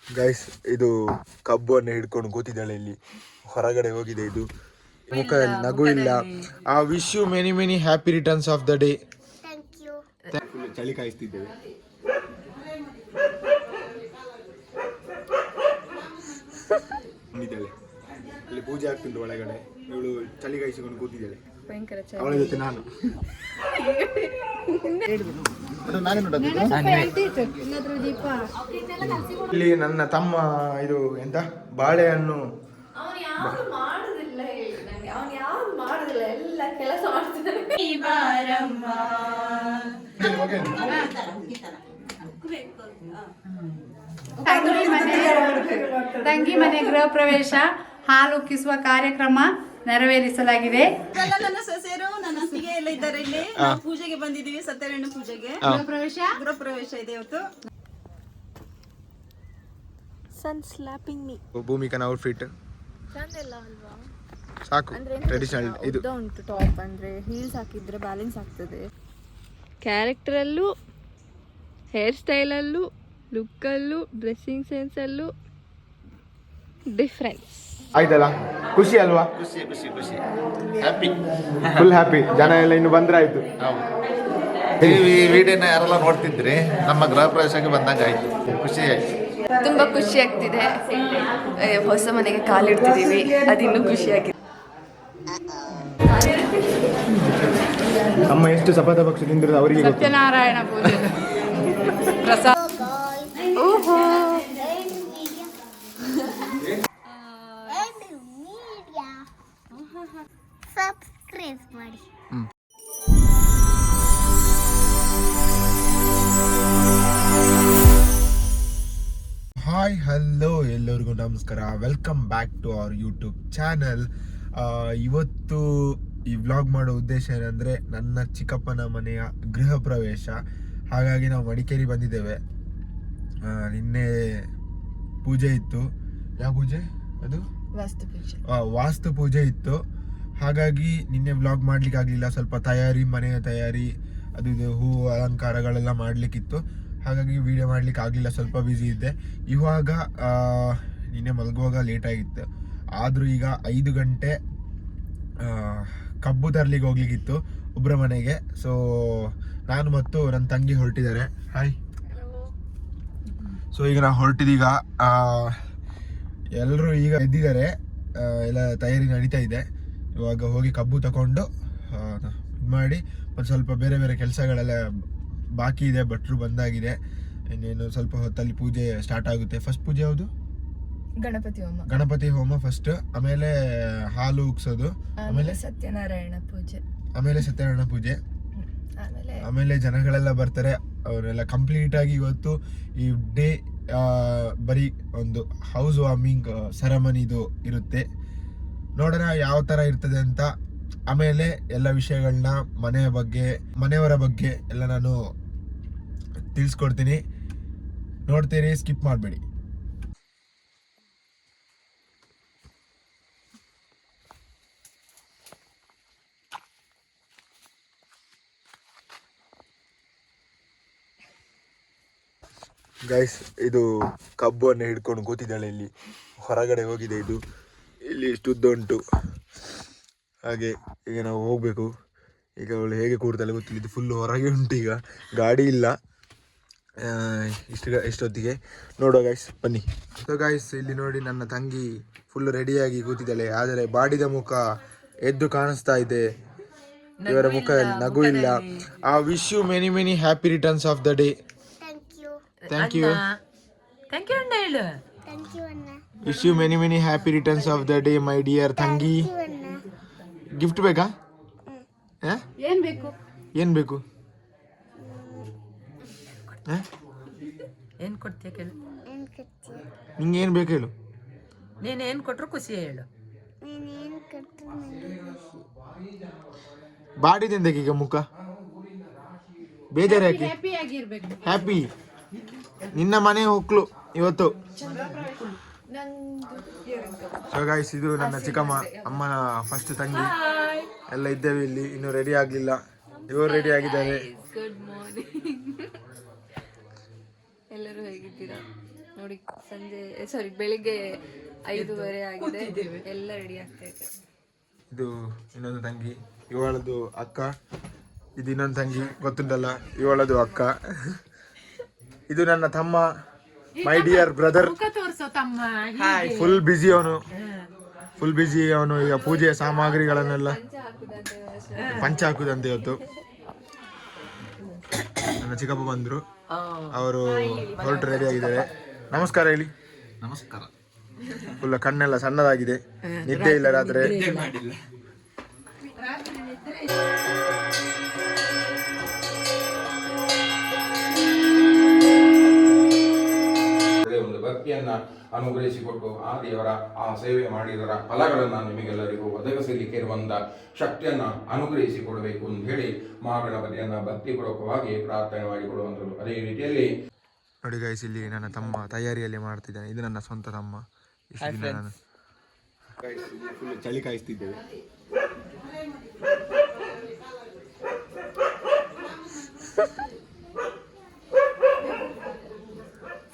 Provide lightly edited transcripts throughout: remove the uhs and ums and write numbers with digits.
Guys ಇದು ಕಬ್ಬನ್ನು ಹಿಡ್ಕೊಂಡು ಕೂತಿದ್ದಾಳೆ ಇಲ್ಲಿ, ಹೊರಗಡೆ ಹೋಗಿದೆ. ಇದು ಮುಖದಲ್ಲಿ ನಗು ಇಲ್ಲ. ಆ wish you many many happy returns of the day. ಚಳಿ ಕಾಯಿಸ್ತಿದ್ದೇವೆ. ಇಲ್ಲಿ ಪೂಜೆ ಆಗ್ತಿದ್ದು ಒಳಗಡೆ, ಇವಳು ಚಳಿ ಕಾಯಿಸಿಕೊಂಡು ಕೂತಿದ್ದಾಳೆ. ಅವಳ ಜೊತೆ ನಾನು ಇಲ್ಲಿ ನನ್ನ ತಮ್ಮ ಇದು ಎಂತ ಬಾಳೆಹಣ್ಣು ತಂಗಿ ಮನೆ ಗೃಹ ಪ್ರವೇಶ ಹಾಲು ಉಕ್ಕಿಸುವ ಕಾರ್ಯಕ್ರಮ ನೆರವೇರಿಸಲಾಗಿದೆ. ನನ್ನ ಸೊಸೆಯರು ನನ್ನ ಅತ್ತಿಗೆ ಎಲ್ಲ ಇದ್ದಾರೆ. ಇಲ್ಲಿ ಪೂಜೆಗೆ ಬಂದಿದ್ದೀವಿ, ಸತ್ಯನಾರಾಯಣ ಪೂಜೆಗೆ. ಗೃಹ ಪ್ರವೇಶ ಇದೆ ಇವತ್ತು. ಸನ್ ಸ್ಲಾಪಿಂಗ್ ಮೀ. ಭೂಮಿಕನ ಔಟ್ಫಿಟ್ ಚಂದಿಲ್ಲ ಅಲ್ವಾ? ಸಾಕು, ಟ್ರೆಡಿಷನಲ್ ಇದು ಉಂಟು ಟಾಪ್. ಅಂದ್ರೆ ಹೀಲ್ಸ್ ಹಾಕಿದ್ರೆ ಬ್ಯಾಲೆನ್ಸ್ ಆಗ್ತದೆ. ಕ್ಯಾರೆಕ್ಟರಲ್ಲೂ, ಹೇರ್ ಸ್ಟೈಲಲ್ಲೂ, ಲುಕ್ಕಲ್ಲೂ, ಡ್ರೆಸ್ಸಿಂಗ್ ಸೆನ್ಸಲ್ಲೂ ಡಿಫ್ರೆನ್ಸ್. ಆಯ್ತಲ್ಲ, ಖುಷಿ ಅಲ್ವಾ? ಖುಷಿ ಖುಷಿ ಖುಷಿ, ಹ್ಯಾಪಿ, ಫುಲ್ ಹ್ಯಾಪಿ. ಜನ ಎಲ್ಲ ಇನ್ನು ಬಂದ್ರೆ ಆಯ್ತು. ಈ ವಿಡಿಯೋನ ಯಾರೆಲ್ಲ ನೋಡ್ತಿದ್ರಿ, ನಮ್ಮ ಗೃಹ ಪ್ರವೇಶಕ್ಕೆ ಬಂದಂಗೆ ಆಯ್ತು, ಖುಷಿ ಆಯ್ತು. ತುಂಬಾ ಖುಷಿ ಆಗ್ತಿದೆ. ಹೊಸ ಮನೆಗೆ ಕಾಲಿಡ್ತಿದ್ದೀವಿ, ಅದಿನ್ನೂ ಖುಷಿಯಾಗಿದೆ. ಅಮ್ಮ ಎಷ್ಟು ಸಪಥ ಪಕ್ಷ ತಿಂದಿರೋದು ಅವರಿಗೆ ಗೊತ್ತು. ಸತ್ಯನಾರಾಯಣ ಪೂಜೆ ಪ್ರಸಾದ. ಓಹೋ, ಸಬ್ಸ್ಕ್ರೈಬ್ ಮಾಡಿ. ಹಾಯ್, ಹಲೋ, ಎಲ್ಲರಿಗೂ ನಮಸ್ಕಾರ. Welcome back to our YouTube channel. ಇವತ್ತು ಈ ವ್ಲಾಗ್ ಮಾಡೋ ಉದ್ದೇಶ ಏನಂದರೆ, ನನ್ನ ಚಿಕ್ಕಪ್ಪನ ಮನೆಯ ಗೃಹ ಪ್ರವೇಶ. ಹಾಗಾಗಿ ನಾವು ಮಡಿಕೇರಿ ಬಂದಿದ್ದೇವೆ. ನಿನ್ನೆ ಪೂಜೆ ಇತ್ತು. ಯಾವ ಪೂಜೆ ಅದು? ವಾಸ್ತು ಪೂಜೆ ಇತ್ತು. ಹಾಗಾಗಿ ನಿನ್ನೆ ವ್ಲಾಗ್ ಮಾಡ್ಲಿಕ್ಕೆ ಆಗಲಿಲ್ಲ. ಸ್ವಲ್ಪ ತಯಾರಿ, ಮನೆಯ ತಯಾರಿ, ಅದು ಇದು ಹೂ ಅಲಂಕಾರಗಳೆಲ್ಲ ಮಾಡಲಿಕ್ಕಿತ್ತು. ಹಾಗಾಗಿ ವಿಡಿಯೋ ಮಾಡ್ಲಿಕ್ಕೆ ಆಗಲಿಲ್ಲ, ಸ್ವಲ್ಪ ಬ್ಯುಸಿ ಇದ್ದೆ. ಇವಾಗ ನಿನ್ನೆ ಮಲಗುವಾಗ ಲೇಟ್ ಆಗಿತ್ತು. ಆದರೂ ಈಗ 5 ಗಂಟೆ ಕಬ್ಬು ತರಲಿಕ್ಕೆ ಹೋಗ್ಲಿಕ್ಕಿತ್ತು ಒಬ್ಬರ ಮನೆಗೆ. ಸೊ ನಾನು ಮತ್ತು ನನ್ನ ತಂಗಿ ಹೊರಟಿದ್ದಾರೆ. ಹಾಯ್. ಸೊ ಈಗ ನಾವು ಹೊರಟಿದೀಗ, ಎಲ್ಲರೂ ಈಗ ಎದ್ದಿದ್ದಾರೆ, ಎಲ್ಲ ತಯಾರಿ ನಡೀತಾ ಇದೆ. ಇವಾಗ ಹೋಗಿ ಕಬ್ಬು ತಗೊಂಡು ಇದು ಮಾಡಿ, ಒಂದು ಸ್ವಲ್ಪ ಬೇರೆ ಬೇರೆ ಕೆಲಸಗಳೆಲ್ಲ ಬಾಕಿ ಇದೆ. ಭಟ್ರು ಬಂದಾಗಿದೆ. ಇನ್ನೇನು ಸ್ವಲ್ಪ ಹೊತ್ತಲ್ಲಿ ಪೂಜೆ ಸ್ಟಾರ್ಟ್ ಆಗುತ್ತೆ. ಫಸ್ಟ್ ಪೂಜೆ ಯಾವುದು? ಗಣಪತಿ ಹೋಮ ಫಸ್ಟ್, ಆಮೇಲೆ ಹಾಲು ಉಕ್ಸೋದು, ಆಮೇಲೆ ಸತ್ಯನಾರಾಯಣ ಪೂಜೆ, ಆಮೇಲೆ ಜನಗಳೆಲ್ಲ ಬರ್ತಾರೆ. ಅವರೆಲ್ಲ ಕಂಪ್ಲೀಟ್ ಆಗಿ ಇವತ್ತು ಈ ಡೇ ಬರೀ ಒಂದು ಹೌಸ್ ವಾರ್ಮಿಂಗ್ ಸೆರೆಮನಿದು ಇರುತ್ತೆ. ನೋಡೋಣ ಯಾವ ಥರ ಇರ್ತದೆ ಅಂತ. ಆಮೇಲೆ ಎಲ್ಲ ವಿಷಯಗಳನ್ನ ಮನೆಯವರ ಬಗ್ಗೆ ಎಲ್ಲ ನಾನು ತಿಳಿಸ್ಕೊಡ್ತೀನಿ. ನೋಡ್ತೀರಿ, ಸ್ಕಿಪ್ ಮಾಡಬೇಡಿ. ಗೈಸ್ ಇದು ಕಬ್ಬನ್ನು ಹಿಡ್ಕೊಂಡು ಕೂತಿದ್ದಾಳೆ ಇಲ್ಲಿ, ಹೊರಗಡೆ ಹೋಗಿದೆ. ಇದು ಇಲ್ಲಿ ಇಷ್ಟುದ್ದ ಉಂಟು. ಹಾಗೆ ಈಗ ನಾವು ಹೋಗಬೇಕು. ಈಗ ಅವಳು ಹೇಗೆ ಕೂಡ್ತಾಳೆ ಗೊತ್ತಿಲ್ಲ. ಇದು ಫುಲ್ಲು ಹೊರಗೆ ಉಂಟು, ಈಗ ಗಾಡಿ ಇಲ್ಲ. ಇಷ್ಟೊತ್ತಿಗೆ ನೋಡುವ ಗೈಸ್, ಬನ್ನಿ. ಸೊ ಗೈಸ್, ಇಲ್ಲಿ ನೋಡಿ, ನನ್ನ ತಂಗಿ ಫುಲ್ಲು ರೆಡಿಯಾಗಿ ಕೂತಿದ್ದಾಳೆ. ಆದರೆ ಬಾಡಿದ ಮುಖ ಎದ್ದು ಕಾಣಿಸ್ತಾ ಇದೆ. ಇವರ ಮುಖದಲ್ಲಿ ನಗು ಇಲ್ಲ. ಆ wish you many many happy returns of the day. Thank you ಅಣ್ಣ ಹೇಳು. Wish you many many happy returns of the day my dear ತಂಗಿ. ಗಿಫ್ಟ್ ಬೇಕಾ? ಏನ್ ಬೇಕು? ಏನ್ ಕೊಡ್ತೀಯ ಕೇಳು. ನಿಂಗೆ ಏನು ಬೇಕು ಹೇಳು. ನೀನು ಏನು ಕೊಟ್ಟರು ಖುಷಿ ಹೇಳು. ಬಾಡಿದೆಂದಕ್ಕೆ ಈಗ ಮುಖ ಬೇಜಾರು ಯಾಕೆ? ಹ್ಯಾಪಿ. ನಿನ್ನ ಮನೆ ಹೊಕ್ಲು ಇವತ್ತು. ಸೊ ಗೈಸ್, ಇದು ನನ್ನ ಚಿಕ್ಕಮ್ಮ, ಅಮ್ಮನ ಫಸ್ಟ್ ತಂಗಿ. ಎಲ್ಲ ಇದ್ದೇವೆ ಇಲ್ಲಿ, ಇನ್ನೂ ರೆಡಿ ಆಗಲಿಲ್ಲ. ಇವರು ರೆಡಿ ಆಗಿದ್ದಾರೆ. Good morning. ಎಲ್ಲರೂ ಹೇಗಿದ್ದೀರಾ? ನೋಡಿ ಬೆಳಿಗ್ಗೆ 5:30 ಆಗಿದೆ, ಎಲ್ಲ ರೆಡಿ ಆಗ್ತಾ ಇದೆ. ಇದು ಇನ್ನೊಂದು ತಂಗಿ, ಇವಳದು ಅಕ್ಕ. ಇದು ಇನ್ನೊಂದು ತಂಗಿ, ಗೊತ್ತುಂಟಲ್ಲ, ಇವಳದು ಅಕ್ಕ. ಇದು ನನ್ನ ತಮ್ಮ, my dear brother. Full busy ಅವನು ಈಗ ಪೂಜೆಯ ಸಾಮಗ್ರಿಗಳನ್ನೆಲ್ಲ ಪಂಚ ಹಾಕುದಂತೆ ಇವತ್ತು. ನನ್ನ ಚಿಕ್ಕಪ್ಪ ಬಂದ್ರು, ಅವರು ಹೊರಟು ರೆಡಿ ಆಗಿದ್ದಾರೆ. ನಮಸ್ಕಾರ ಹೇಳಿ. ನಮಸ್ಕಾರ. ಫುಲ್ ಕಣ್ಣೆಲ್ಲ ಸಣ್ಣದಾಗಿದೆ, ನಿದ್ದೆ ಇಲ್ಲ ರಾತ್ರಿ. ಒಂದು ಭಕ್ತಿಯನ್ನ ಅನುಗ್ರಹಿಸಿಕೊಟ್ಟು ಆ ದೇವರ ಆ ಸೇವೆ ಮಾಡಿದರ ಫಲಗಳನ್ನು ನಿಮಗೆಲ್ಲರಿಗೂ ಒದಗಿಸಲಿಕ್ಕೆ ಇರುವಂತ ಶಕ್ತಿಯನ್ನ ಅನುಗ್ರಹಿಸಿಕೊಡಬೇಕು ಅಂತ ಹೇಳಿ ಮಹಾಗಣಪತಿಯನ್ನ ಭಕ್ತಿಪೂರ್ವಕವಾಗಿ ಪ್ರಾರ್ಥನೆ ಮಾಡಿಕೊಡುವಂಥದ್ದು. ಅದೇ ರೀತಿಯಲ್ಲಿ ನೋಡಿ ಗೈಸ್, ಇಲ್ಲಿ ನನ್ನ ತಮ್ಮ ತಯಾರಿಯಲ್ಲಿ ಮಾಡ್ತಿದ್ದಾನೆ. ಇದು ನನ್ನ ಸ್ವಂತ ತಮ್ಮ. ಇಷ್ಟು ದಿನ ನಾನು ಫುಲ್ ಚಳಿ ಕಾಯಿಸ್ತಿದ್ದೇವೆ.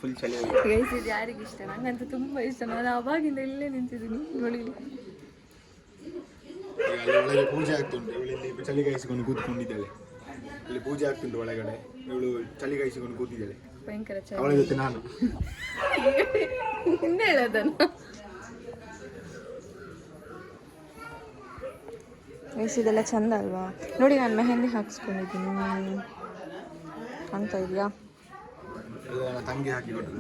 ಫುಲ್ ಚಳಿ. ಗೈಸ್, ಇದು ಯಾರಿಗೆ ಇಷ್ಟ? ನಂಗಂತೂ ತುಂಬಾ ಇಷ್ಟ. ನಾನು ಅವಾಗಿಂದ ಇಲ್ಲೇ ನಿಂತಿದ್ದೀನಿ ನೋಡಿ. ಒಳಗೆ ಪೂಜೆ ಆಗ್ತುಂಟು, ಇವಳು ಚಳಿ ಕಾಯಿಸಿಕೊಂಡು ಕೂತ್ಕೊಂಡಿದ್ದಾಳೆ. ಇಲ್ಲಿ ಪೂಜೆ ಆಗ್ತುಂಟು ಒಳಗಡೆ, ಇವಳು ಚಳಿ ಕಾಯಿಸಿಕೊಂಡು ಕೂತಿದ್ದಾಳೆ. ಭಯಂಕರ ಚಳಿ. ಅವಳ ಜೊತೆ ನಾನು ಹಿಂದೆ ಹೇಳೋದನ್ನು. ಇದೆಲ್ಲ ಚಂದ ಅಲ್ವಾ? ನೋಡಿ, ನಾನು ಮೆಹಂದಿ ಹಾಕ್ಸ್ಕೊಂಡಿದ್ದೀನಿ ಅಂತ ಇದೆಯಾ? ತಂಗಿ ಹಾಕಿ ಕೊಟ್ಟರು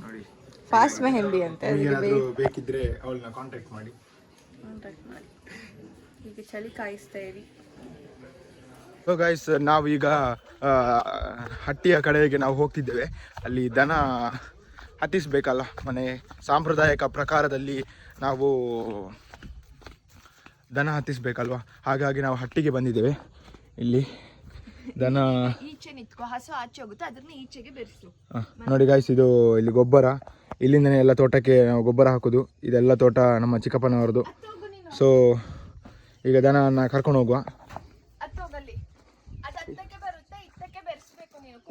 ನೋಡಿ. ಫಾಸ್ಟ್ ಮೆಹಂದಿ ಅಂತ. ಬೇಕಿದ್ರೆ ಅವಳನ್ನ ಕಾಂಟ್ಯಾಕ್ಟ್ ಮಾಡಿ. ಈಗ ಚಳಿ ಕಾಯಿಸ್ತಾ ಇರಿ. ಸೊ ಗೈಸ್, ನಾವು ಈಗ ಹಟ್ಟಿಯ ಕಡೆಗೆ ನಾವು ಹೋಗ್ತಿದ್ದೇವೆ. ಅಲ್ಲಿ ದನ ಹತ್ತಿಸ್ಬೇಕಲ್ಲ, ಮನೆ ಸಾಂಪ್ರದಾಯಿಕ ಪ್ರಕಾರದಲ್ಲಿ ನಾವು ದನ ಹತ್ತಿಸ್ಬೇಕಲ್ವಾ, ಹಾಗಾಗಿ ನಾವು ಹಟ್ಟಿಗೆ ಬಂದಿದ್ದೇವೆ. ಇಲ್ಲಿ ದನ ಈಚೆ ನಿಂತ್ಕೋ, ಹಸು ಆಚೆ ಹೋಗುತ್ತೆ, ಅದನ್ನ ಈಚೆಗೆ ಬೆರೆಸು. ನೋಡಿ ಗೈಸ್, ಇದು ಇಲ್ಲಿ ಗೊಬ್ಬರ, ಇಲ್ಲಿಂದನೇ ಎಲ್ಲ ತೋಟಕ್ಕೆ ನಾವು ಗೊಬ್ಬರ ಹಾಕೋದು. ಇದೆಲ್ಲ ತೋಟ ನಮ್ಮ ಚಿಕ್ಕಪ್ಪನವ್ರದ್ದು. ಸೊ ಈಗ ದನನ ಕರ್ಕೊಂಡು ಹೋಗುವ.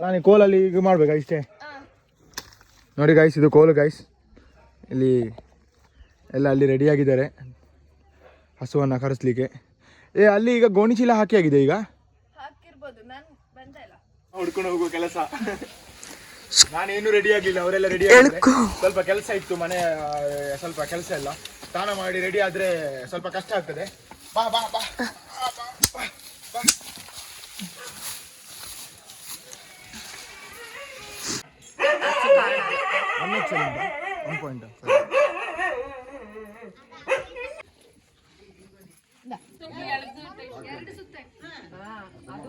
ನಾನು ಕೋಲಲ್ಲಿ ಈಗ ಮಾಡ್ಬೇಕಾ ಇಷ್ಟೇ? ನೋಡಿ ಗೈಸ್, ಇದು ಕೋಲು ಗೈಸ್. ಇಲ್ಲಿ ಎಲ್ಲ ಅಲ್ಲಿ ರೆಡಿಯಾಗಿದ್ದಾರೆ ಹಸುವನ್ನು ಕರೆಸ್ಲಿಕ್ಕೆ. ಅಲ್ಲಿ ಈಗ ಗೋಣಿ ಚೀಲ ಹಾಕಿ ಆಗಿದೆ. ಈಗ ಹುಡ್ಕೊಂಡು ಹೋಗುವ ಕೆಲಸ. ನಾನೇನು ರೆಡಿ ಆಗಿಲ್ಲ, ಅವರೆಲ್ಲ ರೆಡಿ ಆಗಿದ್ದಾರೆ. ಸ್ವಲ್ಪ ಕೆಲಸ ಇತ್ತು, ಮನೆ ಸ್ವಲ್ಪ ಕೆಲಸ ಎಲ್ಲ. ಸ್ನಾನ ಮಾಡಿ ರೆಡಿ ಆದ್ರೆ ಸ್ವಲ್ಪ ಕಷ್ಟ ಆಗ್ತದೆ. ಬಾ ಬಾ ಬಾ ಬಾ. ಒಂದು ಪಾಯಿಂಟ್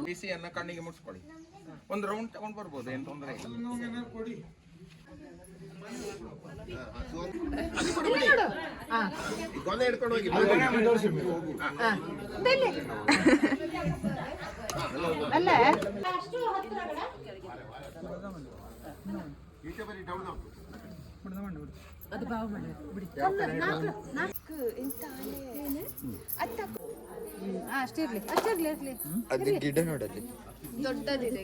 ಬಿಸಿಯನ್ನ ಕಣ್ಣಿಗೆ ಮುಟ್ಸ್ಕೊಳ್ಳಿ. ಒಂದು ರೌಂಡ್ ತಗೊಂಡ್ ಬರ್ಬೋದು, ಏನ್ ತೊಂದರೆ ಇಲ್ಲ. ಹಿಡ್ಕೊಂಡು ಹೋಗಿ ಅದು ಗಿಡ ನೋಡಲ್ಲಿ ದೊಡ್ಡದಿದೆ.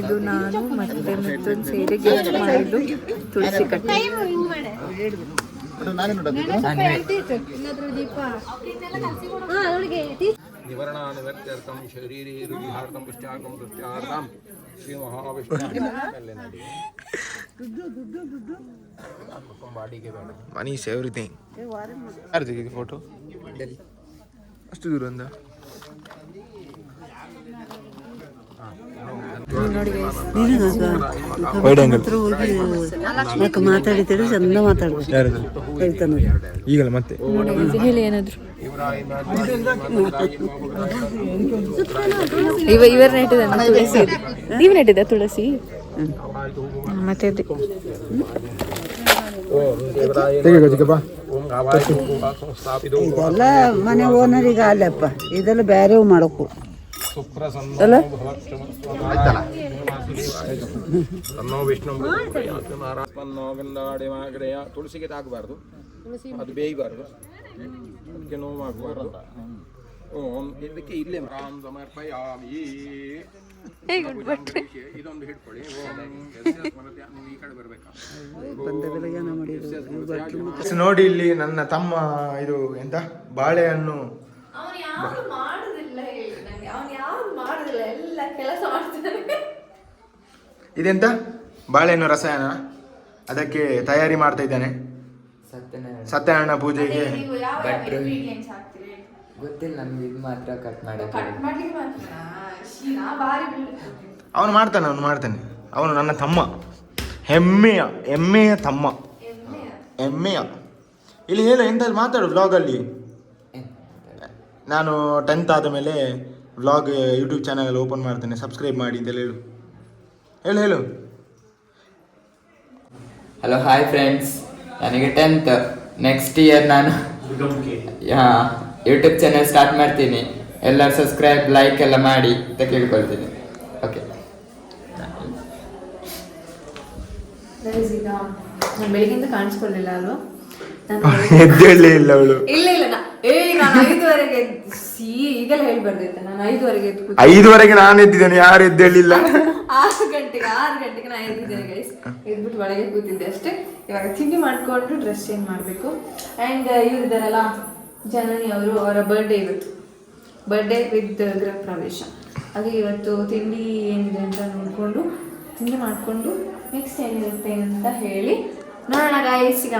ಇದು ನಾನು ಮತ್ತೆ ಮಿಥುನ್ ಸೇರಿ ಗಿಫ್ಟ್ ಮಾಡಿದ್ದು ತುಳಸಿ ಕಟ್ಟೆ. ನಿವರಣಾನಿವರ್ತ್ಯರ್ಥಂ ಶರೀರೇ ರುಜಿಹಾರ್ಥಂ ಪುಷ್ಟ್ಯಾರ್ಥಂ ತುಷ್ಟ್ಯಾರ್ಥಂ ಶ್ರೀ ಮಹಾವಿಷ್ಣು ಬಾಡಿಗೆ ಬೇಡ. Monies everything. ಯಾರು ತೆಗೆದು ಫೋಟೋ ಅಷ್ಟು ದೂರ ಅಂದ? ಮಾತಾಡಿದ್ರೆ ಚಂದ ಮಾತಾಡ್ಬೋದು. ಈಗಲ್ಲ ಮತ್ತೆ ಹೇಳಿ ಏನಾದ್ರು. ಇವರು ನೆಟ್ಟಿದ ತುಳಸಿ, ನೀವು ನೆಟ್ಟಿದ್ದ ತುಳಸಿ. ಮತ್ತೆ ಇದೆಲ್ಲ ಮನೆ ಓನರಿಗೆ ಅಲ್ಲಪ್ಪ, ಇದೆಲ್ಲ ಬೇರೆ ಮಾಡಕು ಅಲ್ಲ. ತುಳಸಿಗೆ ತಾಗಬಾರ್ದು, ಅದು ಬೇಯಬಾರ್ದು, ಅದಕ್ಕೆ ನೋವಾಗಬಾರ್ದು. ಇದಕ್ಕೆ ಇಲ್ಲೇ ರಾಮ್ ಸಮರ್ಪಯಾಮಿ ಇದೊಂದು ಹಿಡ್ಕೊಳ್ಳಿ. ನೀವು ಈ ಕಡೆ ಬರ್ಬೇಕಾ? ನೋಡಿ ಇಲ್ಲಿ ನನ್ನ ತಮ್ಮ ಇದು ಎಂತ ಬಾಳೆಹಣ್ಣು ಅವನು ಯಾರು ಮಾಡುದಿಲ್ಲ ಹೇಳಿ ನಂಗೆ, ಅವನು ಯಾರು ಮಾಡುದಿಲ್ಲ, ಎಲ್ಲ ಕೆಲಸ ಮಾಡ್ತಿದ್ದಾನೆ. ಇದೆಂತ ಬಾಳೆಹಣ್ಣು ರಸಾಯನ, ಅದಕ್ಕೆ ತಯಾರಿ ಮಾಡ್ತಾ ಇದ್ದಾನೆ ಸತ್ಯನಾರಾಯಣ ಪೂಜೆಗೆ. ನೀವು ಯಾವ ingredients ಹಾಕ್ತೀರಿ? ಗೊತ್ತಿಲ್ಲ ನಮ್ಗೆ, ಇದು ಮಾತ್ರ ಕಟ್ ಮಾಡಕ್ಕೆ. ಕಟ್ ಮಾಡ್ಲಿಕ್ಕೆ ಮಾತ್ರ ಶೀನಾ ಭಾರಿ ಅವನು ಮಾಡ್ತಾನೆ. ಅವನು ನನ್ನ ತಮ್ಮ, ಹೆಮ್ಮೆಯ ತಮ್ಮ, ಹೆಮ್ಮೆಯ. ಇಲ್ಲಿ ಹೇಳು, ಎಂತ ಮಾತಾಡು ವ್ಲಾಗಲ್ಲಿ. ನಾನು 10th ಆದ ಮೇಲೆ ವ್ಲಾಗ್ ಯೂಟ್ಯೂಬ್ ಚಾನಲ್ ಓಪನ್ ಮಾಡ್ತೇನೆ, ಸಬ್ಸ್ಕ್ರೈಬ್ ಮಾಡಿ ಅಂತೆಲ್ಲ ಹೇಳು. ಹಲೋ ಹಾಯ್ ಫ್ರೆಂಡ್ಸ್, ನನಗೆ 10th ನೆಕ್ಸ್ಟ್ ಇಯರ್ ನಾನು ಯೂಟ್ಯೂಬ್ ಚಾನಲ್ ಸ್ಟಾರ್ಟ್ ಮಾಡ್ತೀನಿ. ಎಲ್ಲರೂ ಸಬ್ಸ್ಕ್ರೈಬ್ ಲೈಕ್ ಎಲ್ಲ ಮಾಡಿ ಅಂತ ಕೇಳ್ಕೊಳ್ತೀನಿ. ಓಕೆ, ಈಗ ನಾನು ಬೆಳಿಗ್ಗೆಯಿಂದ ಕಾಣಿಸ್ಕೊಳ್ಳಿಲ್ಲ ಅಲ್ವಾ? ಎದ್ದೇಳೇ ಇಲ್ಲ ಅವಳು. ಇಲ್ಲ ನಾನು 5:15 ಈಗೆಲ್ಲ ಹೇಳ್ಬಾರ್ದೈತೆ. ನಾನು 5:15 ಎದ್ದು 5:15 ನಾನು ಎದ್ದಿದ್ದೇನೆ, ಯಾರು ಎದ್ದೇಳಿಲ್ಲ. 6 ಗಂಟೆಗೆ ನಾನು ಎದ್ದಿದ್ದೇನೆ ಗೈಸ್. ಎದ್ಬಿಟ್ಟು ಒಳಗೆ ಕೂತಿದ್ದೆ ಅಷ್ಟೇ. ಇವಾಗ ತಿಂಡಿ ಮಾಡ್ಕೊಂಡು ಡ್ರೆಸ್ ಚೇಂಜ್ ಮಾಡಬೇಕು. ಆ್ಯಂಡ್ ಇವರಿದ್ದಾರಲ್ಲ ಜನನಿ ಅವರು, ಅವರ ಬರ್ಡೇ ಇವತ್ತು, ಬರ್ಡೇ ವಿತ್ ಗೃಹ ಪ್ರವೇಶ. ಹಾಗೆ ಇವತ್ತು ತಿಂಡಿ ಏನಿದೆ ಅಂತ ನೋಡಿಕೊಂಡು ತಿಂಡಿ ಮಾಡಿಕೊಂಡು ನೆಕ್ಸ್ಟ್ ಏನಿರುತ್ತೆ ಅಂತ ಹೇಳಿ ನೋಡೋಣ ಗೈಸ್. ಈಗ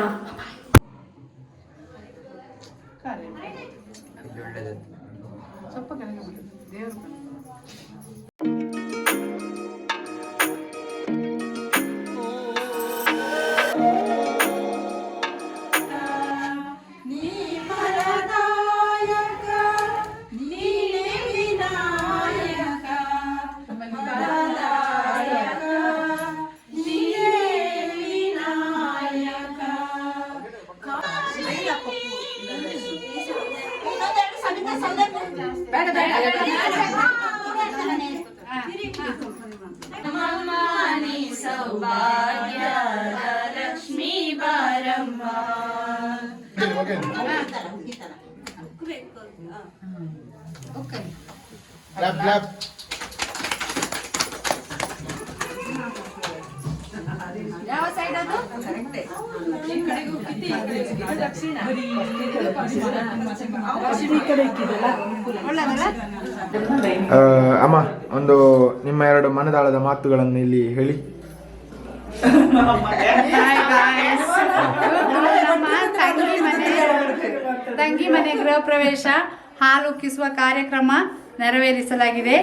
ಯಾವ ಸೈಡ್ ಅದು? ಅಮ್ಮ, ಒಂದು ನಿಮ್ಮ 2 ಮನದಾಳದ ಮಾತುಗಳನ್ನು ಇಲ್ಲಿ ಹೇಳಿ. ತಂಗಿ ಮನೆ ಗೃಹ ಪ್ರವೇಶ ಹಾಲು ಉಕ್ಕಿಸುವ ಕಾರ್ಯಕ್ರಮ ನೆರವೇರಿಸಲಾಗಿದೆ.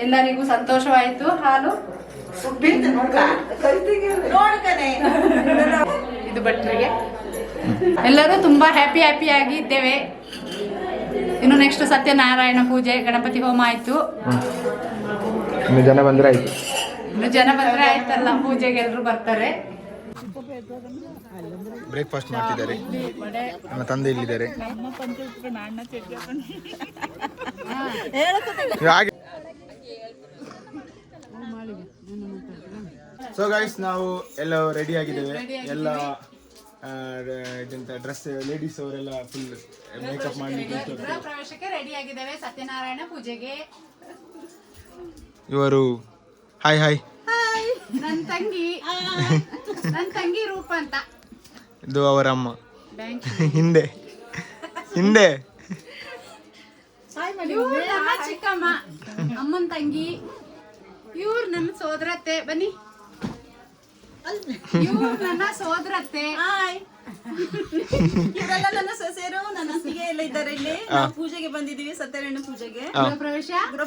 ಎಲ್ಲರಿಗೂ ಸಂತೋಷವಾಯಿತು. ಹಾಲು ಇದು ಭಟ್ರಿಗೆ ಎಲ್ಲರೂ ತುಂಬಾ ಹ್ಯಾಪಿಯಾಗಿ ಇದ್ದೇವೆ. ಇನ್ನು ನೆಕ್ಸ್ಟ್ ಸತ್ಯನಾರಾಯಣ ಪೂಜೆ, ಗಣಪತಿ ಹೋಮ ಆಯ್ತು. ಇನ್ನು ಜನ ಬಂದ್ರೆ ಆಯ್ತಲ್ಲ, ಪೂಜೆಗೆ ಎಲ್ಲರೂ ಬರ್ತಾರೆ. ಬ್ರೇಕ್ಫಾಸ್ಟ್ ಮಾಡ್ತಿದ್ದಾರೆ. ನಮ್ಮ ತಂದೆ ಇಲ್ಲಿದ್ದಾರೆ. ಸೊ ಗೈಸ್, ನಾವು ಎಲ್ಲ ರೆಡಿ ಆಗಿದ್ದೇವೆ. ಎಲ್ಲ ಡ್ರೆಸ್, ಲೇಡೀಸ್ ಅವರೆಲ್ಲ ಫುಲ್ ಮೇಕಪ್ ಮಾಡಲಿಕ್ಕೆ ಗೃಹ ಪ್ರವೇಶಕ್ಕೆ ರೆಡಿ ಆಗಿದ್ದೇವೆ, ಸತ್ಯನಾರಾಯಣ ಪೂಜೆಗೆ. ಇವರು ಹಾಯ್ ನನ್ನ ತಂಗಿ ರೂಪ ಅಂತ. ಇದು ಅವರ ಅಮ್ಮ ಹಿಂದೆ ಇವ್ರು ನಮ್ಮ ಚಿಕ್ಕಮ್ಮ, ಅಮ್ಮನ ತಂಗಿ. ಇವ್ರು ನನ್ನ ಸೋದರತ್ತೆ. ಬನ್ನಿ, ಇವ್ರು ನನ್ನ ಸೋದರತ್ತೆ. ಇವರೆಲ್ಲ ನನ್ನ ಸೊಸೆಯರು, ನನ್ನ ಅತ್ತಿಗೆ ಎಲ್ಲ ಇದ್ದಾರೆ ಇಲ್ಲಿ. ನಾವು ಪೂಜೆಗೆ ಬಂದಿದೀವಿ, ಸತ್ಯನಾರಾಯಣ ಪೂಜೆಗೆ. ಗೃಹ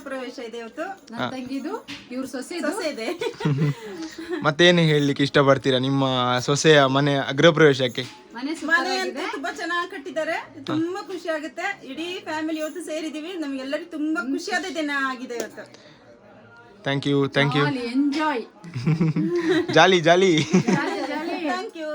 ಪ್ರವೇಶ ಇದೆ ಇವತ್ತು. ನನ್ನ ತಂಗಿದು, ಇವ್ರ ಸೊಸೆ ಇದೆ. ಮತ್ತೇನು ಹೇಳಲಿಕ್ಕೆ ಇಷ್ಟಪಡ್ತೀರಾ ನಿಮ್ಮ ಸೊಸೆಯ ಮನೆ ಗೃಹ ಪ್ರವೇಶಕ್ಕೆ? ಮನೆ ಅಂತ ತುಂಬಾ ಚೆನ್ನಾಗಿ ಕಟ್ಟಿದ್ದಾರೆ, ತುಂಬಾ ಖುಷಿ ಆಗುತ್ತೆ. ಇಡೀ ಫ್ಯಾಮಿಲಿ ಇವತ್ತು ಸೇರಿದೀವಿ. ನಮ್ಗೆಲ್ಲರಿಗೂ ತುಂಬಾ ಖುಷಿಯಾದ ದಿನ ಆಗಿದೆ ಇವತ್ತು. Thank you enjoy. Jolly thank you.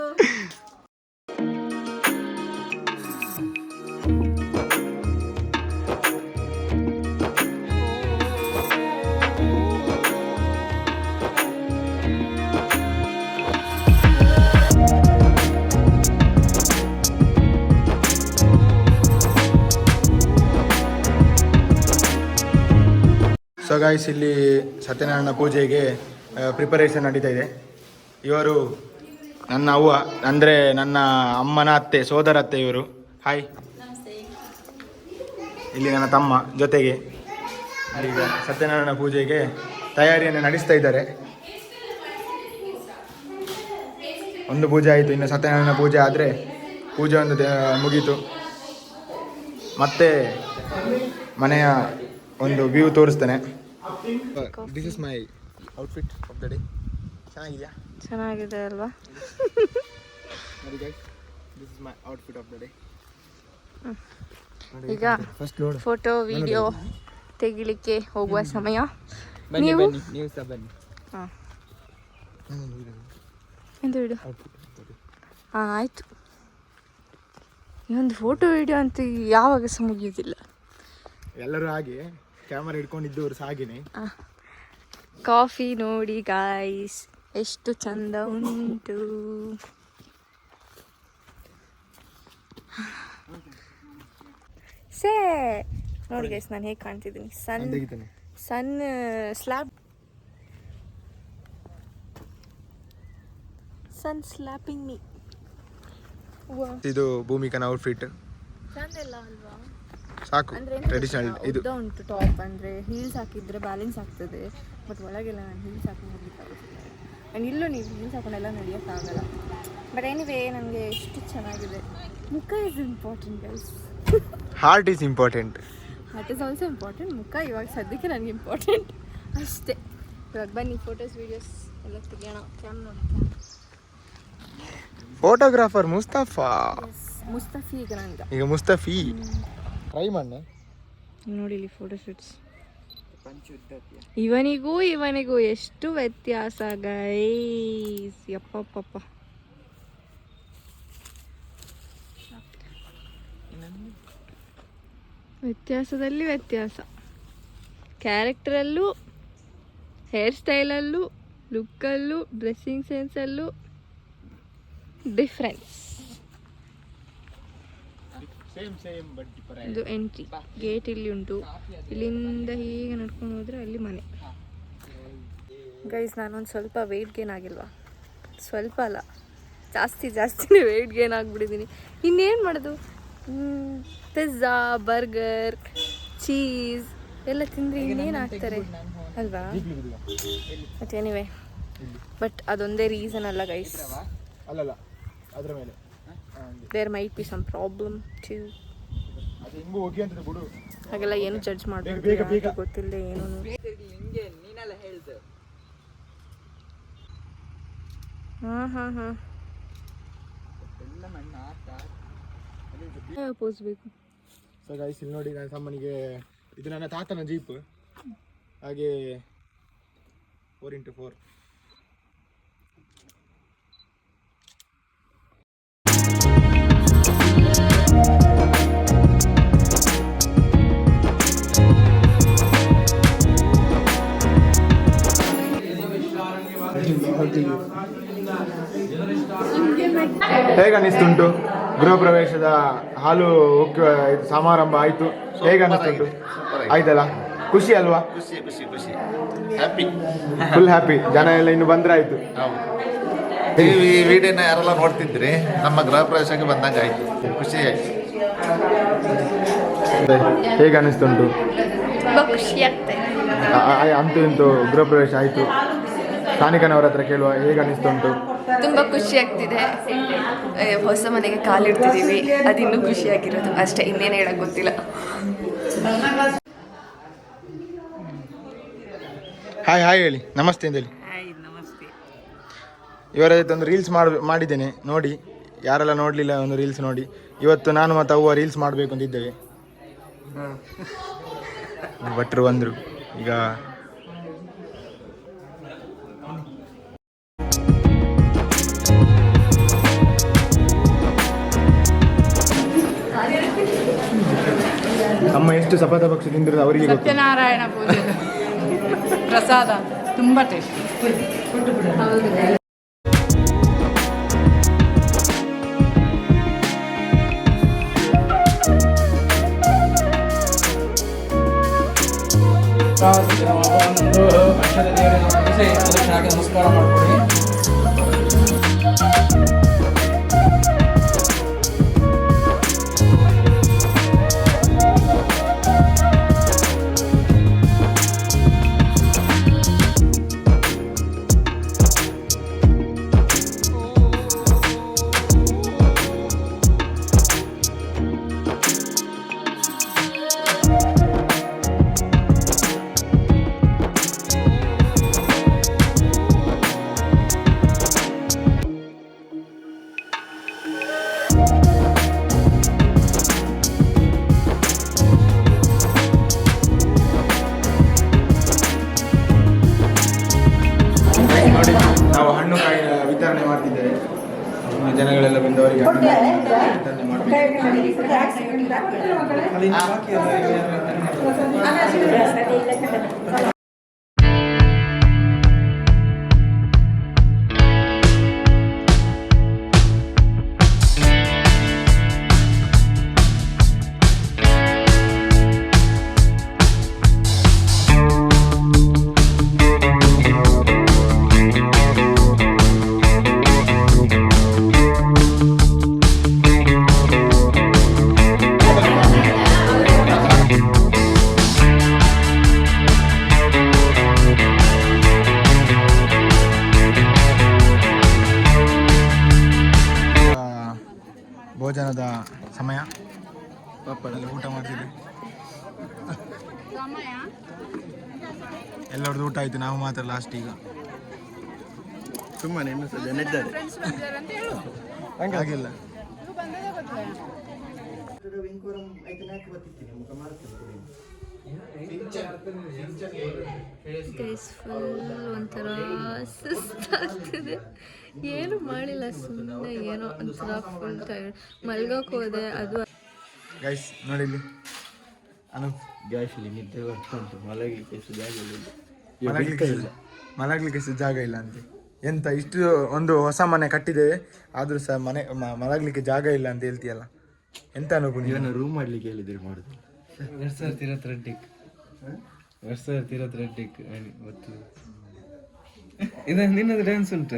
So guys, ಇಲ್ಲಿ ಸತ್ಯನಾರಾಯಣ ಪೂಜೆಗೆ ಪ್ರಿಪರೇಷನ್ ನಡೀತಾ ಇದೆ. ಇವರು ನನ್ನ ಅವ್ವ, ಅಂದರೆ ನನ್ನ ಅಮ್ಮನ ಅತ್ತೆ, ಸೋದರ ಅತ್ತೆ ಇವರು. ಹಾಯ್. ಇಲ್ಲಿ ನನ್ನ ತಮ್ಮ ಜೊತೆಗೆ ಈಗ ಸತ್ಯನಾರಾಯಣ ಪೂಜೆಗೆ ತಯಾರಿಯನ್ನು ನಡೆಸ್ತಾ ಇದ್ದಾರೆ. ಒಂದು ಪೂಜೆ ಆಯಿತು, ಇನ್ನು ಸತ್ಯನಾರಾಯಣ ಪೂಜೆ ಆದರೆ ಪೂಜೆ ಒಂದು ಮುಗೀತು. ಮತ್ತೆ ಮನೆಯ ಒಂದು ವ್ಯೂ ತೋರಿಸ್ತೇನೆ. This is my outfit of the day. ಚೆನ್ನಾಗಿದೆಯಾ? ಚೆನ್ನಾಗಿದೆ ಅಲ್ವಾ? ನೋಡಿ guys, this is my outfit of the day. ಈಗ ಫೋಟೋ ವಿಡಿಯೋ ತೆಗಿಲಿಕ್ಕೆ ಹೋಗುವ ಸಮಯ. ನೀವು ಸಹ ಬನ್ನಿ. ಹಾಂ, ಎಂದು ವಿಡಿಯೋ? ಹಾಂ, ಆಯಿತು. ಈ ಒಂದು ಫೋಟೋ ವಿಡಿಯೋ ಅಂತೂ ಯಾವಾಗ ಸಹ ಮುಗಿಯೋದಿಲ್ಲ. ಎಲ್ಲರೂ ಹಾಗೆ ಕ್ಯಾಮರಾ ಹಿಡ್ಕೊಂಡಿದ್ದವರು ಸಹ ಹಾಗೇನೆ. ಕಾಫಿ ನೋಡಿ ಗಾಯ್ಸ್, ಎಷ್ಟು ಚಂದ ಉಂಟು. ಸೇ ನೋಡಿ ಗೈಸ್, ನಾನು ಹೇಗೆ ಕಾಣ್ತಿದ್ದೀನಿ. ಸನ್ ಸ್ಲ್ಯಾಪಿಂಗ್ ಮೀ. ಇದು ಭೂಮಿಕನ ಔಟ್ಫಿಟ್. ಚಂದ ಇಲ್ಲ ಅಲ್ವಾ? ಸಾಕು, ಟ್ರೆಡಿಷನಲ್ ಇದು. ಉಂಟು ಟಾಪ್, ಅಂದರೆ ಹೀಲ್ಸ್ ಹಾಕಿದ್ರೆ ಬ್ಯಾಲೆನ್ಸ್ ಆಗ್ತದೆ. ಬಟ್ ಒಳಗೆಲ್ಲ ನಾನು ಹೀಲ್ಸ್ ಹಾಕೊಂಡು ಹೋಗ್ಲಿಕ್ಕಾಗುತ್ತಿಲ್ಲ. ಆ್ಯಂಡ್ ಇಲ್ಲೂ ನೀವು ಹೀಲ್ಸ್ ಹಾಕೊಂಡೆಲ್ಲ ನಡೆಯೋಕ್ಕಾಗಲ್ಲ. ಬಟ್ ಎನಿವೇ, ನನಗೆ ಎಷ್ಟು ಚೆನ್ನಾಗಿದೆ. ಮುಖ is important guys. Heart is important. Heart is also important. ಮುಖ ಇವಾಗ ಸದ್ಯಕ್ಕೆ ನನಗೆ ಇಂಪಾರ್ಟೆಂಟ್ ಅಷ್ಟೇ. ಇವಾಗ ಬನ್ನಿ ಫೋಟೋಸ್ ವೀಡಿಯೋಸ್ ಎಲ್ಲ ತೆಗಿಯೋಣ. ಫೋಟೋಗ್ರಾಫರ್ ಮುಸ್ತಫಾ. ಮುಸ್ತಫಿ ಈಗ ಮುಸ್ತಫಿ ಟ್ರೈ ಮಾಡಿ ನೋಡಿ ಇಲ್ಲಿ ಫೋಟೋ ಶೂಟ್ಸ್. ಇವನಿಗೂ ಎಷ್ಟು ವ್ಯತ್ಯಾಸ ಗೈಸ್, ಯಪ್ಪಪ್ಪ. ವ್ಯತ್ಯಾಸದಲ್ಲಿ ವ್ಯತ್ಯಾಸ, ಕ್ಯಾರೆಕ್ಟರಲ್ಲೂ, ಹೇರ್ ಸ್ಟೈಲಲ್ಲೂ, ಲುಕ್ಕಲ್ಲೂ, ಡ್ರೆಸ್ಸಿಂಗ್ ಸೆನ್ಸಲ್ಲೂ ಡಿಫ್ರೆನ್ಸ್. ಇದು ಎಂಟ್ರಿ ಗೇಟ್ ಇಲ್ಲಿ ಉಂಟು. ಇಲ್ಲಿಂದ ಹೀಗೆ ನಡ್ಕೊಂಡು ಹೋದರೆ ಅಲ್ಲಿ ಮನೆ. ಗೈಸ್, ನಾನೊಂದು ಸ್ವಲ್ಪ ವೆಯ್ಟ್ ಗೇನ್ ಆಗಿಲ್ವಾ? ಸ್ವಲ್ಪ ಅಲ್ಲ, ಜಾಸ್ತಿನೇ ವೆಯ್ಟ್ ಗೇನ್ ಆಗಿಬಿಟ್ಟಿದ್ದೀನಿ. ಇನ್ನೇನು ಮಾಡೋದು? ಪಿಜ್ಜಾ, ಬರ್ಗರ್, ಚೀಸ್ ಎಲ್ಲ ತಿಂದರೆ ಇನ್ನೇನು ಆಗ್ತಾರೆ ಅಲ್ವಾ? ಬಟ್ ಎನಿವೆ, ಬಟ್ ಅದೊಂದೇ ರೀಸನ್ ಅಲ್ಲ ಗೈಸ್. ಅಲ್ಲಲ್ಲ, ಅದರ ಮೇಲೆ there might be some problem too. ಹಾಗೆಲ್ಲ ಏನು ಜಡ್ಜ್ ಮಾಡಬೇಕು, ಗೊತ್ತಿಲ್ಲ ಏನೂ. ಹಾಂ ಪೋಸ್ ಬೇಕು. ಸೊ ಗೈಸ್, ಇಲ್ಲಿ ನೋಡಿ, ನನ್ನ ತಮ್ಮನಿಗೆ ಇದು ನನ್ನ ತಾತನ ಜೀಪ್. ಹಾಗೆ 4x4. ಹೇಗೆ ಅನ್ನಿಸ್ತುಂಟು? ಗೃಹ ಪ್ರವೇಶದ ಹಾಲು ಸಮಾರಂಭ ಆಯಿತು. ಹೇಗೆ ಅನ್ನಿಸ್ತುಂಟು? ಆಯ್ತಲ್ಲ, ಖುಷಿ ಅಲ್ವಾ? ಖುಷಿ ಹ್ಯಾಪಿ, ಫುಲ್ ಹ್ಯಾಪಿ. ಜನ ಎಲ್ಲ ಇನ್ನು ಬಂದ್ರೆ ಆಯ್ತು. ಈ ವಿಡಿಯೋನ ಯಾರೆಲ್ಲ ನೋಡ್ತಿದ್ರಿ, ನಮ್ಮ ಗೃಹ ಪ್ರವೇಶಕ್ಕೆ ಬಂದಂಗೆ ಆಯ್ತು, ಖುಷಿ ಆಯ್ತು. ಹೇಗೆ ಅನ್ನಿಸ್ತುಂಟು? ತುಂಬ ಖುಷಿ ಆಗ್ತದೆ. ಅಂತೂ ಇಂತೂ ಗೃಹ ಪ್ರವೇಶ ಆಯಿತು. ಸಾನಿಕನವರ ಹತ್ರ ಕೇಳುವ, ಹೇಗೆ ಅನ್ನಿಸ್ತುಂಟು? ತುಂಬ ಖುಷಿ ಆಗ್ತಿದೆ. ಹೊಸ ಮನೆಗೆ ಕಾಲಿಡ್ತಿದ್ದೀವಿ, ಅದಿನ್ನೂ ಖುಷಿಯಾಗಿರೋದು ಅಷ್ಟೇ, ಇನ್ನೇನು ಹೇಳಕ್ ಗೊತ್ತಿಲ್ಲ. ಹಾಯ್ ಹೇಳಿ, ನಮಸ್ತೆ ಅಂತ ಹೇಳಿ. ಇವರ ಜೊತೆ ಒಂದು ರೀಲ್ಸ್ ಮಾಡಿದ್ದೇನೆ, ನೋಡಿ. ಯಾರೆಲ್ಲ ನೋಡಲಿಲ್ಲ ಒಂದು ರೀಲ್ಸ್ ನೋಡಿ. ಇವತ್ತು ನಾನು ಮತ್ತು ಅವ್ವ ರೀಲ್ಸ್ ಮಾಡಬೇಕು ಅಂತಿದ್ದೇವೆ. ಭಟ್ರು ಬಂದರು ಈಗ. ಅಮ್ಮ ಎಷ್ಟು ಸಪದ ಪಕ್ಷ ತಿಂದ್ರೆ ಅವರಿಗೆ ಗೊತ್ತು. ಸತ್ಯನಾರಾಯಣ ಪೂಜೆ ಪ್ರಸಾದ ತುಂಬ ಟೇಸ್ಟ್. ನಮಸ್ಕಾರ ಮಾಡ್ಕೊಳ್ಳಿ. ನೋಡಿ ನಾವು ಹಣ್ಣು ಕಾಯಿ ವಿತರಣೆ ಮಾಡ್ತಿದ್ದೇವೆ. ಜನಗಳೆಲ್ಲ ಬಂದವರಿಗೆ ಹಣ್ಣು ವಿತರಣೆ ಮಾಡ್ತಿದ್ದೇವೆ. ಭೋಜನದ ಸಮಯ. ಪಾಪದಲ್ಲಿ ಊಟ ಮಾಡ್ತಿದ್ವಿ. ಎಲ್ಲರದ್ದು ಊಟ ಆಯ್ತು, ನಾವು ಮಾತ್ರ ಲಾಸ್ಟ್. ಈಗ ಸುಮ್ಮನೆ ಇನ್ನೂ ಜನ ಇದ್ದಾರೆ ಹಾಗಿಲ್ಲ. ಒಂಥರ ಸುಸ್ತಾಗ್ತಿದೆ, ಏನು ಮಾಡಿಲ್ಲ, ಸುಮ್ಮನೆ ಏನೋ ಒಂಥರ ಫುಲ್ ಟೈರ್ಡ್. ಮಲ್ಗಕ್ಕೆ ಹೋದೆ, ಅದು ಗೈಸ್ ನೋಡಿ ಇಲ್ಲಿ ಮಲಗಲಿಕ್ಕೆ ಜಾಗ ಇಲ್ಲ ಅಂತೆ. ಎಂತ ಇಷ್ಟು ಒಂದು ಹೊಸ ಮನೆ ಕಟ್ಟಿದ್ದೇವೆ, ಆದ್ರೂ ಸಹ ಮನೆ ಮಲಗಲಿಕ್ಕೆ ಜಾಗ ಇಲ್ಲ ಅಂತ ಹೇಳ್ತೀಯಲ್ಲ, ಎಂತ ಅನ್ಕೊಂಡು ರೂಮ್ ಮಾಡ್ಲಿಕ್ಕೆ ಹೇಳಿದ್ರೆ ಮಾಡುದು. ನಿನ್ನದು ಡ್ಯಾನ್ಸ್ ಉಂಟು,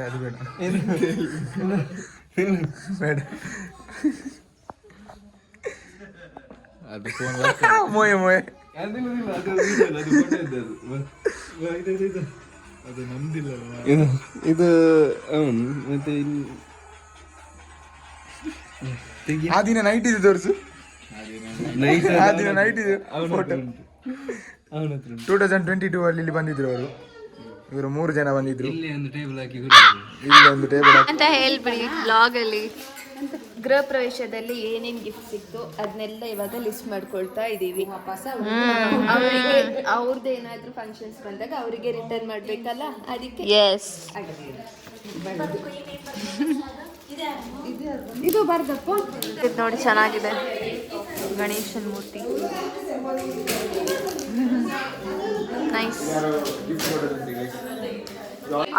ಅದು ಬೇಡ ಬೇಡ. ಅದು ಮೋಯೆ ಮೋಯೆ ಅದು ನಮ್ದಿಲ್ಲ ಇದು ಮತ್ತೆ ಆ ದಿನ ನೈಟ್ ಇದೆ ತೋರಿಸು. ಆ ದಿನ ನೈಟ್ ಇದೆ ಫೋಟೋ. 2022 ಅಲ್ಲಿ ಇಲ್ಲಿ ಬಂದಿದ್ರು ಅವರು. ಇವರು 3 ಜನ ಬಂದಿದ್ರು. ಇಲ್ಲಿ ಒಂದು ಟೇಬಲ್ ಅಂತ ಹೇಳ್ಬಿಡಿ ಬ್ಲಾಗಲ್ಲಿ. ಗೃಹ ಪ್ರವೇಶದಲ್ಲಿ ಏನೇನು ಗಿಫ್ಟ್ ಸಿಕ್ತು ಅದನ್ನೆಲ್ಲ ಇವಾಗ ಲಿಸ್ಟ್ ಮಾಡ್ಕೊಳ್ತಾ ಇದ್ದೀವಿ. ಅವರಿಗೆ ಅವ್ರದ್ದು ಏನಾದರೂ ಫಂಕ್ಷನ್ಸ್ ಬಂದಾಗ ಅವರಿಗೆ ರಿಟರ್ನ್ ಮಾಡಬೇಕಲ್ಲ, ಅದಕ್ಕೆ ಎಸ್ ಇದು ಬರ್ದಪ್ಪ. ಇದು ನೋಡಿ ಚೆನ್ನಾಗಿದೆ, ಗಣೇಶನ ಮೂರ್ತಿ ನೈಸ್.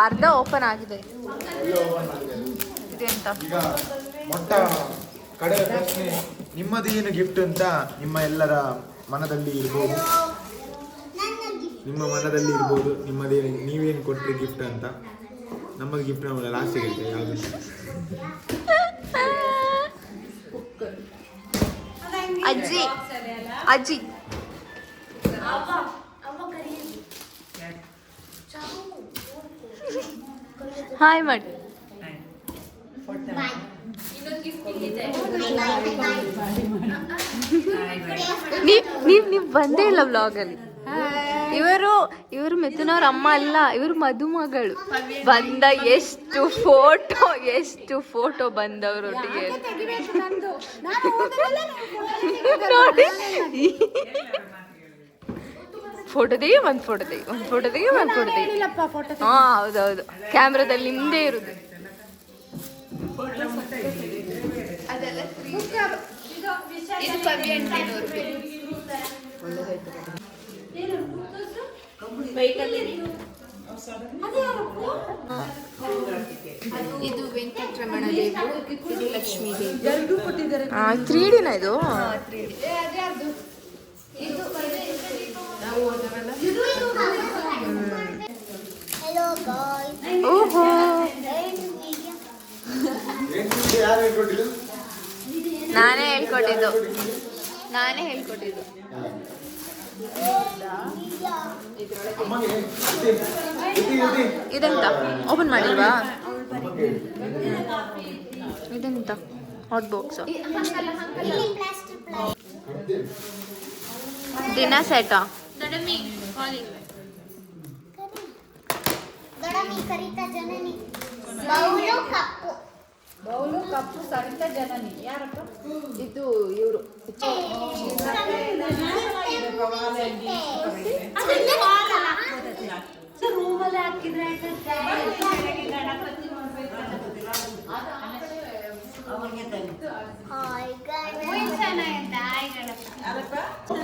ಅರ್ಧ ಓಪನ್ ಆಗಿದೆ. ಇದೆಂತ ಮೊಟ್ಟ ಕಡೆ ಪ್ರಶ್ನೆ, ನಿಮ್ಮದು ಏನು ಗಿಫ್ಟ್ ಅಂತ ನಿಮ್ಮ ಎಲ್ಲರ ಮನದಲ್ಲಿ ಇರ್ಬೋದು. ನಿಮ್ಮ ಮನದಲ್ಲಿ ಇರ್ಬೋದು ನಿಮ್ಮದೇನು, ನೀವೇನು ಕೊಟ್ಟರೆ ಗಿಫ್ಟ್ ಅಂತ. ನಮ್ಮದು ಗಿಫ್ಟ್ ನಾವು ಲಾಸ್ಟಿಗೆ ಹೇಳ್ತೇವೆ ಯಾವುದು. ಅಜ್ಜಿ ಅಜ್ಜಿ ಹಾಯ್ ಮಾಡಿ. ನೀವು ಬಂದೇ ಇಲ್ಲ ವ್ಲಾಗಲ್ಲಿ. ಇವರು ಮಿಥುನವ್ರ ಅಮ್ಮ ಅಲ್ಲ, ಇವರು ಮದುಮಗಳು. ಬಂದ ಎಷ್ಟು ಫೋಟೋ ಬಂದವರೊಟ್ಟಿಗೆ ನೋಡಿ. ಫೋಟೋ ತೆಗಿ, ಒಂದು ಫೋಟೋ ತೆಗಿ. ಹಾ ಹೌದೌದು, ಕ್ಯಾಮ್ರಾದಲ್ಲಿ ನಿಮ್ದೇ ಇರುದು. ಇದು ವೆಂಕಟರಮಣ ದೇವರು, ಇದು ಲಕ್ಷ್ಮೀ ದೇವಿ. 3Dನ ಇದು. ಯಾರು ಹೇಳ್ಕೊಟ್ಟಿದ್ದು? ನಾನೇ ಹೇಳ್ಕೊಟ್ಟಿದ್ದು. ಇದೆಂತ ಓಪನ್ ಮಾಡಿಲ್ವಾ? ಇದೆಂತ ಹಾಟ್ ಬಾಕ್ಸ್ ದಿನ ಸೆಟಾ? ದೊಡಮಿ ಕರಿತ ಜನನಿ ಬೌಲು ಕಪ್ಪು ಸರಿತ ಜನನಿ ಯಾರಪ್ಪ? ಇದು ಇವರು ರೂಮಲ್ಲಿ ಹಾಕಿದ್ರೆ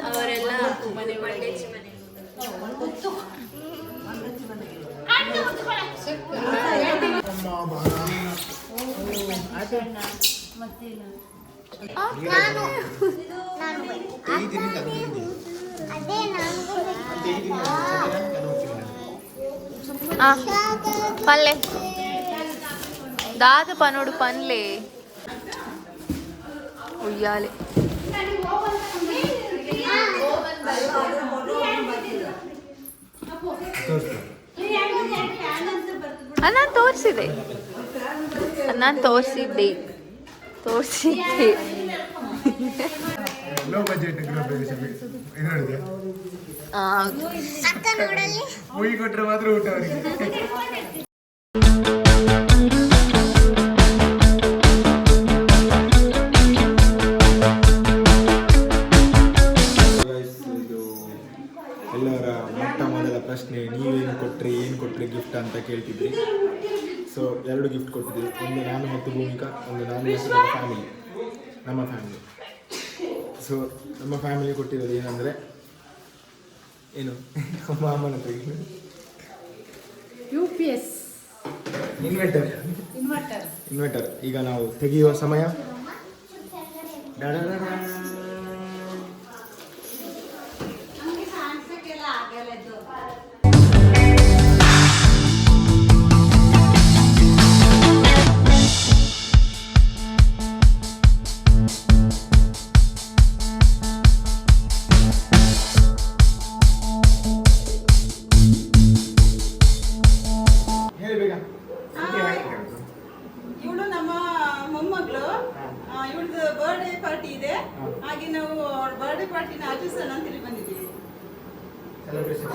ಅವರೆಲ್ಲ ಮನೆ ಒಳಗೆ ಪಲ್ಲೆ దాద పనుడు పనులే ఉయ్యాలి ನಾನು ತೋರಿಸಿದೆ ಲೋ ಬಜೆಟ್ ಗೃಹ ಪ್ರವೇಶ ಇದು ನೋಡಿದೆ. ಅಕ್ಕ ನೋಡಲ್ಲಿ ಮೂವಿ ಕೊಟ್ಟರೆ ಮಾತ್ರ ಊಟ ಅವರಿಗೆ. ಇದು ಎಲ್ಲರ ಮೊಟ್ಟ ಮೊದಲ ಪ್ರಶ್ನೆ, ನೀವೇನು ಕೊಟ್ರಿ ಗಿಫ್ಟ್ ಅಂತ ಕೇಳ್ತಿದ್ರಿ. ಸೊ 2 ಗಿಫ್ಟ್ ಕೊಟ್ಟಿದ್ದೀವಿ. ಒಂದು ನಾನು ಮತ್ತು ಭೂಮಿಕಾ, ಒಂದು ನಾನು ಮತ್ತು ನಮ್ಮ ಫ್ಯಾಮಿಲಿ. ಸೊ ನಮ್ಮ ಫ್ಯಾಮಿಲಿ ಕೊಟ್ಟಿರೋದು ಏನಂದರೆ ಏನು ಮಾಮನ UPS ಇನ್ವರ್ಟರ್. ಈಗ ನಾವು ತೆಗೆಯುವ ಸಮಯ. ಇವಳು ನಮ್ಮ ಮೊಮ್ಮಗಳು, ಇವಳದು ಬರ್ಡೇ ಪಾರ್ಟಿ ಇದೆ. ಹಾಗೆ ನಾವು ಬರ್ಡೇ ಪಾರ್ಟಿನ ಆಚರಿಸೋಣ ಅಂತ ಹೇಳಿ ಬಂದಿದ್ದೀವಿ. ಸೆಲೆಬ್ರೇಷನ್.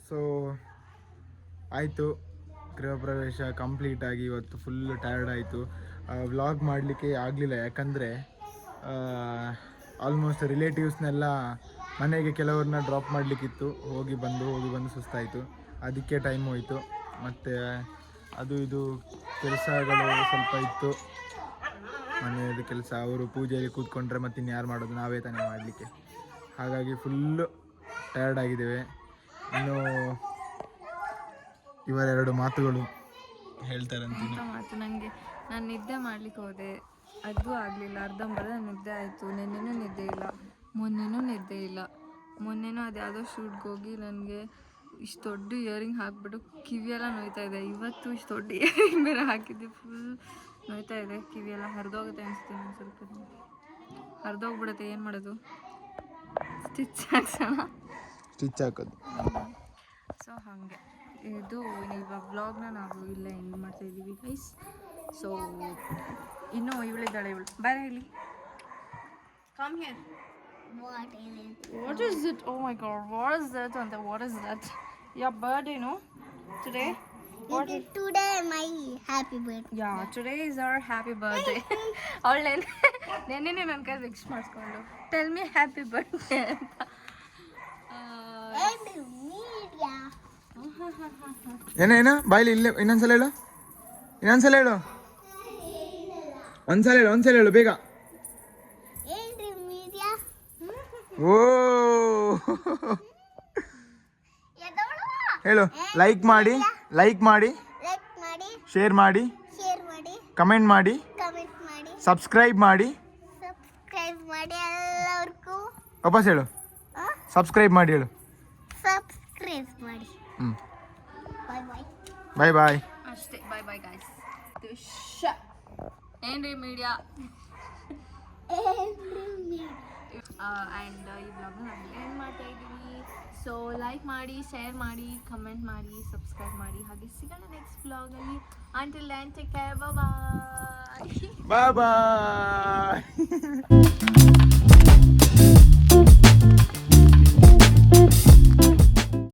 ಸೊ ಆಯಿತು, ಗೃಹ ಪ್ರವೇಶ ಕಂಪ್ಲೀಟ್ ಆಗಿ ಇವತ್ತು ಫುಲ್ ಟಯರ್ಡ್ ಆಯಿತು. ವ್ಲಾಗ್ ಮಾಡಲಿಕ್ಕೆ ಆಗಲಿಲ್ಲ, ಯಾಕಂದರೆ ಆಲ್ಮೋಸ್ಟ್ ರಿಲೇಟಿವ್ಸ್ನೆಲ್ಲ ಮನೆಗೆ ಕೆಲವ್ರನ್ನ ಡ್ರಾಪ್ ಮಾಡಲಿಕ್ಕಿತ್ತು. ಹೋಗಿ ಬಂದು ಸುಸ್ತಾಯಿತು, ಅದಕ್ಕೆ ಟೈಮ್ ಹೋಯಿತು. ಮತ್ತು ಅದು ಇದು ಕೆಲಸಗಳು ಸ್ವಲ್ಪ ಇತ್ತು, ಮನೆಯದು ಕೆಲಸ. ಅವರು ಪೂಜೆಯಲ್ಲಿ ಕೂತ್ಕೊಂಡ್ರೆ ಮತ್ತೆ ಇನ್ಯಾರು ಮಾಡೋದು, ನಾವೇ ತಾನೇ ಮಾಡಲಿಕ್ಕೆ. ಹಾಗಾಗಿ ಫುಲ್ಲು ಟಯರ್ಡ್ ಆಗಿದ್ದೇವೆ. ಇನ್ನು ಇವರೆರಡು ಮಾತುಗಳು ಹೇಳ್ತಾರಂತೀನಿ. ಮಾತು ನನಗೆ, ನಾನು ನಿದ್ದೆ ಮಾಡ್ಲಿಕ್ಕೆ ಹೋದೆ, ಅದು ಆಗಲಿಲ್ಲ. ಅರ್ಧಂಬರ್ಧ ನಿದ್ದೆ ಆಯಿತು. ನೆನ್ನೆನೂ ನಿದ್ದೆ ಇಲ್ಲ, ಮೊನ್ನೆನೂ ನಿದ್ದೆ ಇಲ್ಲ. ಮೊನ್ನೆನೂ ಅದು ಯಾವುದೋ ಶೂಟ್ಗೆ ಹೋಗಿ ನನಗೆ ಇಷ್ಟು ದೊಡ್ಡ ಇಯರಿಂಗ್ ಹಾಕ್ಬಿಟ್ಟು ಕಿವಿಯೆಲ್ಲ ನೋಯ್ತಾ ಇದೆ. ಇವತ್ತು ಇಷ್ಟು ದೊಡ್ಡ ಇಯರಿಂಗ್ ಬೇರೆ ಹಾಕಿದ್ದೆ, ಫುಲ್ ನೋಯ್ತಾ ಇದೆ ಕಿವಿಯೆಲ್ಲ. ಹರಿದೋಗುತ್ತೆ ಅನಿಸ್ತೀನಿ ಒಂದು ಸ್ವಲ್ಪ, ಹರಿದೋಗ್ಬಿಡುತ್ತೆ. ಏನು ಮಾಡೋದು, ಸ್ಟಿಚ್ ಹಾಕೋದು. ಸೊ ಹಾಗೆ ಇದು ಇವಾಗ ವ್ಲಾಗ್ನ ನಾವು ಇಲ್ಲೇ ಎಂಡ್ ಮಾಡ್ತಾ ಇದ್ದೀವಿ ಗೈಸ್. ಸೊ ಇನ್ನೂ ಇವಳಿದ್ದಾಳೆ, ಇವಳು ಬಾರೆ ಇಲ್ಲಿ. Come here. What is it? Oh my god, what is that? And what is that? Your birthday, no? Today? Today my happy birthday. Yeah, today is our happy birthday. ಅವಳು ನೆನ್ನೆ ನನ್ನ ಕೈ wish ಮಾಡಿಸ್ಕೊಂಡು tell me happy birthday ಅಂತ. ಏನ ಬಾಯ್ಲಿ ಇಲ್ಲೇ ಇನ್ನೊಂದ್ಸಲ ಹೇಳು, ಒಂದ್ಸಲ ಹೇಳು ಬೇಗ. ಓ ಹೇಳು, ಲೈಕ್ ಮಾಡಿ ಶೇರ್ ಮಾಡಿ, ಶೇರ್ ಮಾಡಿ, ಕಮೆಂಟ್ ಮಾಡಿ, ಕಮೆಂಟ್ ಮಾಡಿ, ಸಬ್ಸ್ಕ್ರೈಬ್ ಮಾಡಿ. ಸಬ್ಸ್ಕ್ರೈಬ್ ಮಾಡಿ ಎಲ್ಲರಿಗೂ. ವಾಪಸ್ ಹೇಳು, ಸಬ್ಸ್ಕ್ರೈಬ್ ಮಾಡಿ ಹೇಳು. ಸಬ್ಸ್ಕ್ರೈಬ್ ಮಾಡಿ. ಬಾಯ್ ಬಾಯ್. Bye bye. ಅಷ್ಟೇ, ಬಾಯ್ ಬಾಯ್ ಗಾಯ್ಸ್. ಏನ್ರಿ ಮೀಡಿಯಾ ಆ್ಯಂಡ್ ಈ ಬ್ಲಾಗ್ನ ನಾವು ಎಂಡ್ ಮಾಡ್ತಾ ಇದ್ದೀವಿ. ಸೊ ಲೈಕ್ ಮಾಡಿ, ಶೇರ್ ಮಾಡಿ, ಕಮೆಂಟ್ ಮಾಡಿ, ಸಬ್ಸ್ಕ್ರೈಬ್ ಮಾಡಿ. ಹಾಗೆ ಸಿಗೋಣ ನೆಕ್ಸ್ಟ್ ಬ್ಲಾಗಲ್ಲಿ. Until then take care, bye bye. Bye ಬಾಯ್.